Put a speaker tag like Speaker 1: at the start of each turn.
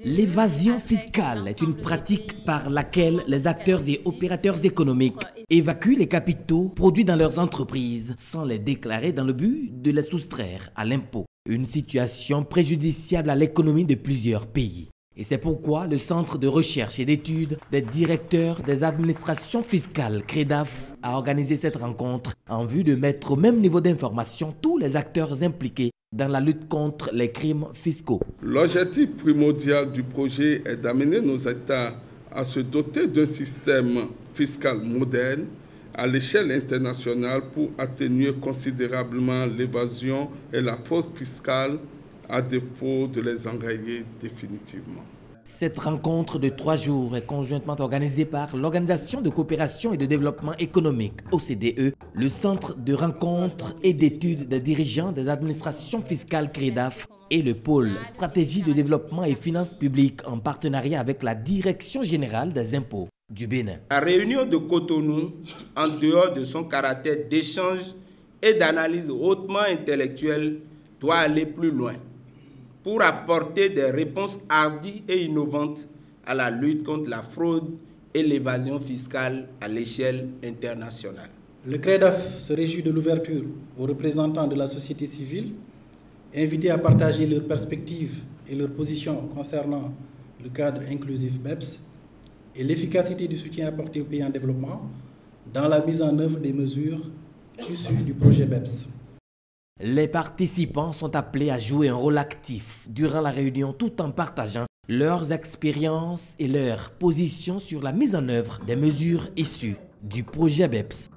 Speaker 1: L'évasion fiscale est une pratique par laquelle les acteurs et opérateurs économiques évacuent les capitaux produits dans leurs entreprises sans les déclarer dans le but de les soustraire à l'impôt. Une situation préjudiciable à l'économie de plusieurs pays. Et c'est pourquoi le Centre de recherche et d'études des directeurs des administrations fiscales, CREDAF, a organisé cette rencontre en vue de mettre au même niveau d'information tous les acteurs impliqués dans la lutte contre les crimes fiscaux.
Speaker 2: L'objectif primordial du projet est d'amener nos États à se doter d'un système fiscal moderne à l'échelle internationale pour atténuer considérablement l'évasion et la fraude fiscale à défaut de les enrayer définitivement.
Speaker 1: Cette rencontre de 3 jours est conjointement organisée par l'Organisation de coopération et de développement économique, OCDE, le Centre de rencontres et d'études des dirigeants des administrations fiscales CREDAF et le pôle stratégie de développement et finances publiques en partenariat avec la Direction générale des impôts du Bénin.
Speaker 3: La réunion de Cotonou, en dehors de son caractère d'échange et d'analyse hautement intellectuelle, doit aller plus loin pour apporter des réponses hardies et innovantes à la lutte contre la fraude et l'évasion fiscale à l'échelle internationale.
Speaker 4: Le CREDAF se réjouit de l'ouverture aux représentants de la société civile, invités à partager leurs perspectives et leurs positions concernant le cadre inclusif BEPS et l'efficacité du soutien apporté aux pays en développement dans la mise en œuvre des mesures issues du projet BEPS.
Speaker 1: Les participants sont appelés à jouer un rôle actif durant la réunion tout en partageant leurs expériences et leurs positions sur la mise en œuvre des mesures issues du projet BEPS.